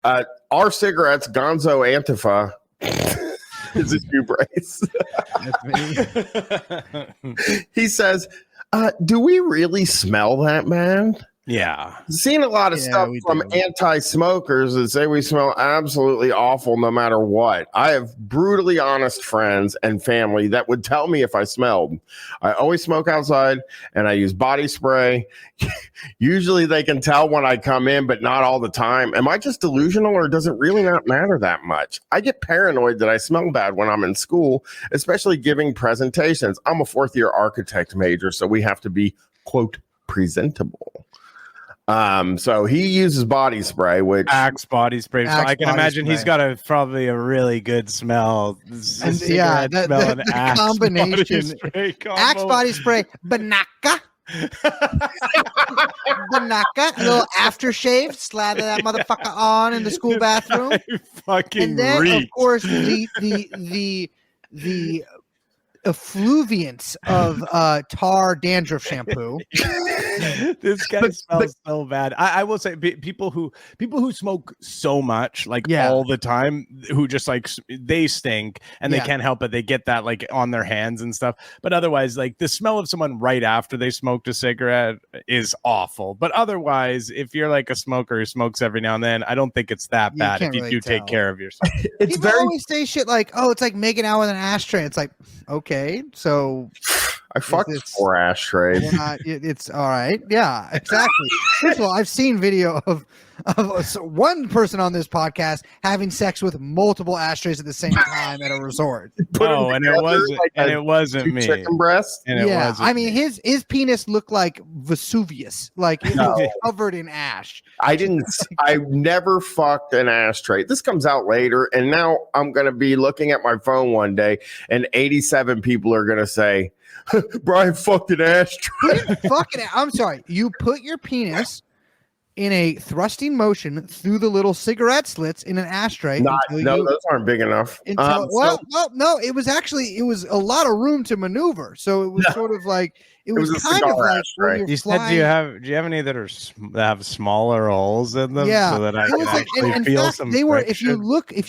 Our cigarettes, Gonzo Antifa. Is it you, Brace? He says, do we really smell that, man? Yeah. Seen a lot of stuff from anti-smokers that say we smell absolutely awful no matter what. I have brutally honest friends and family that would tell me if I smelled. I always smoke outside and I use body spray. Usually they can tell when I come in, but not all the time. Am I just delusional, or does it really not matter that much? I get paranoid that I smell bad when I'm in school, especially giving presentations. I'm a fourth-year architect major, so we have to be, quote, presentable. So he uses body spray, which Axe body spray. So I can imagine he's got probably a really good smell. And yeah, the Axe combination. Body Axe body spray, Banaka. Banaka, a little aftershave, slather that motherfucker on in the school bathroom. Fucking and then, reek. of course, the effluviance of tar dandruff shampoo. This guy smells so bad. I will say, people who smoke so much, like all the time, who just like they stink and they can't help it. They get that like on their hands and stuff. But otherwise, like the smell of someone right after they smoked a cigarette is awful. But otherwise, if you're like a smoker who smokes every now and then, I don't think it's that bad if you do take care of yourself. People always say shit like, "Oh, it's like making out with an ashtray." It's like, okay, so I fucked 4 ashtrays. It's all right. Yeah, exactly. First of all, I've seen video of one person on this podcast having sex with multiple ashtrays at the same time at a resort. No, and it wasn't me. Chicken breast. And it wasn't I mean, his penis looked like Vesuvius, like it was covered in ash. I never fucked an ashtray. This comes out later, and now I'm gonna be looking at my phone one day, and 87 people are gonna say, Bryan fucked an ashtray. I'm sorry. You put your penis in a thrusting motion through the little cigarette slits in an ashtray. No, those aren't big enough. No, it was a lot of room to maneuver. So it was sort of like it was kind of like ashtray. You said, do you have any that have smaller holes in them? Yeah, so that I can actually feel some. They were. If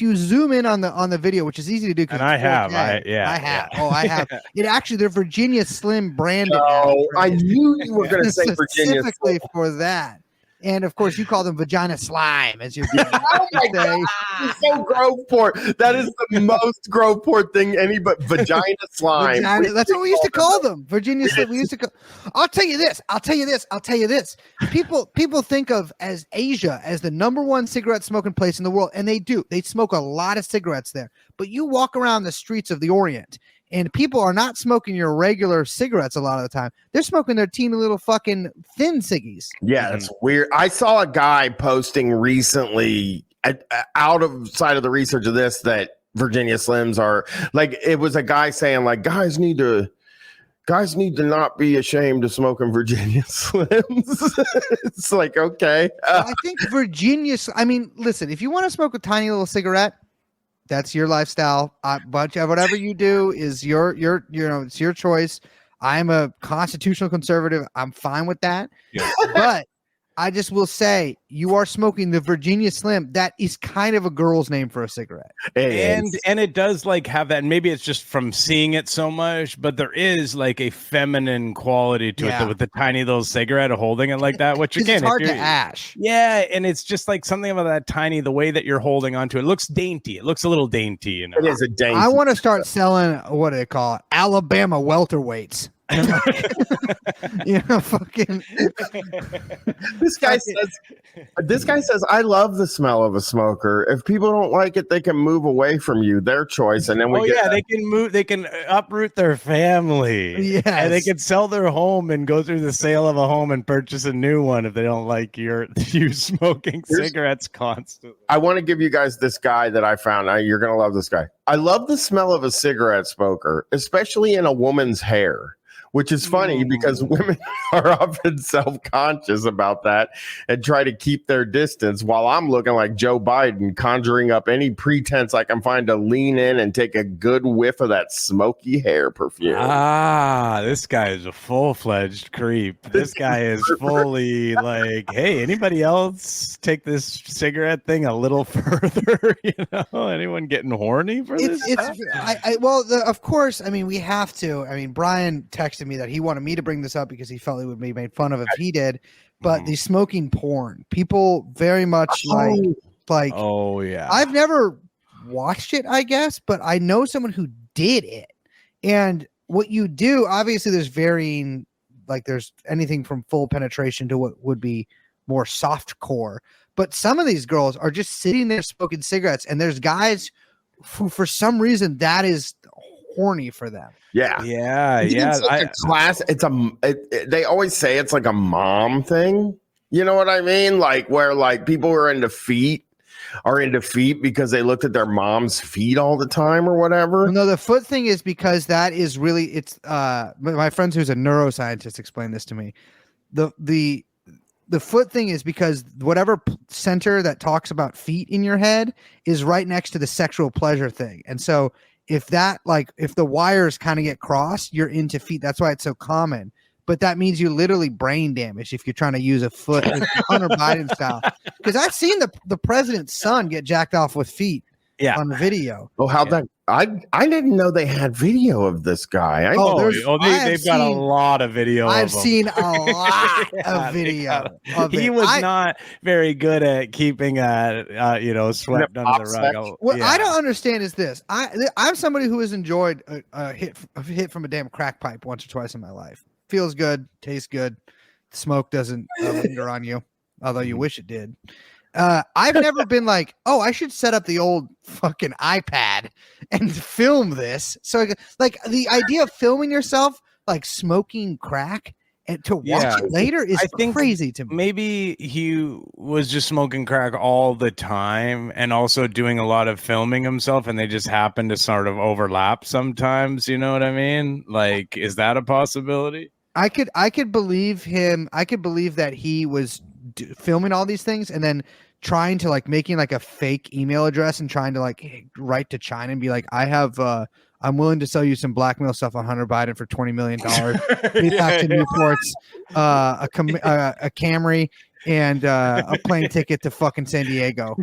you zoom in on the video, which is easy to do. And I have. I have. Oh, I have. It actually, they're Virginia Slim branded. Oh, I knew you were going to say Virginia specifically for that. And of course, you call them vagina slime, as you oh my God, it's so Groveport. That is the most Groveport thing. Vagina slime. That's what we used to call them. Virginia slime. We used to call. I'll tell you this. People think of as Asia as the #1 cigarette smoking place in the world, and they do. They smoke a lot of cigarettes there. But you walk around the streets of the Orient, and people are not smoking your regular cigarettes a lot of the time. They're smoking their teeny little fucking thin ciggies. Yeah, that's weird. I saw a guy posting recently outside of the research of this that Virginia Slims are like, it was a guy saying like, guys need to not be ashamed of smoking Virginia Slims. It's like, okay. I think I mean, listen, if you want to smoke a tiny little cigarette, that's your lifestyle. But whatever you do is it's your choice. I'm a constitutional conservative. I'm fine with that. Yeah. But I just will say, you are smoking the Virginia Slim. That is kind of a girl's name for a cigarette. And it does like have that. And maybe it's just from seeing it so much, but there is like a feminine quality to it with the tiny little cigarette holding it like that, which again, it's hard to ash. Yeah. And it's just like something about that tiny, the way that you're holding onto it. It looks dainty. It looks a little dainty. You know? It is a dainty. I want to start selling, what do they call it? Alabama welterweights. Fucking. This guy says, I love the smell of a smoker. If people don't like it, they can move away from you. Their choice. And then they can move. They can uproot their family. Yeah, and they can sell their home and go through the sale of a home and purchase a new one if they don't like you smoking cigarettes constantly. I want to give you guys this guy that I found. You're gonna love this guy. I love the smell of a cigarette smoker, especially in a woman's hair. which is funny because women are often self-conscious about that and try to keep their distance while I'm looking like Joe Biden, conjuring up any pretense I can find to lean in and take a good whiff of that smoky hair perfume. This guy is a full-fledged creep. This guy is fully like, hey, anybody else take this cigarette thing a little further? Anyone getting horny for this? Of course, I mean, we have to. I mean, Bryan texted me that he wanted me to bring this up because he felt it would be made fun of if he did. But the smoking porn, people very much like. Oh yeah, I've never watched it, I guess, but I know someone who did it. And what you do, obviously, there's varying. Like, there's anything from full penetration to what would be more soft core. But some of these girls are just sitting there smoking cigarettes, and there's guys who, for some reason, that is horny for them. Yeah. It's like a class. They always say it's like a mom thing. You know what I mean? Like, where like people who are into feet because they looked at their mom's feet all the time or whatever. No, the foot thing is because that is really, it's my friend who's a neuroscientist explained this to me. The foot thing is because whatever center that talks about feet in your head is right next to the sexual pleasure thing. And so if the wires kind of get crossed, you're into feet. That's why it's so common. But that means you literally brain damage if you're trying to use a foot like Hunter Biden style. Because I've seen the president's son get jacked off with feet on the video. Oh, how'd that? I didn't know they had video of this guy. They've got a lot of video. I've seen a lot of video. He was not very good at keeping swept under the rug. What I don't understand is this. I'm somebody who has enjoyed a hit from a damn crack pipe once or twice in my life. Feels good, tastes good. Smoke doesn't linger on you, although you wish it did. I've never been like, oh, I should set up the old fucking iPad and film this. So, like, the idea of filming yourself like smoking crack and to watch it later is crazy to me. Maybe he was just smoking crack all the time and also doing a lot of filming himself, and they just happen to sort of overlap sometimes. You know what I mean? Like, is that a possibility? I could believe him. I could believe that he was filming all these things and then trying to like making like a fake email address and trying to like write to China and be like, I'm willing to sell you some blackmail stuff on Hunter Biden for $20 million. Back to Newports, a Camry, and a plane ticket to fucking San Diego.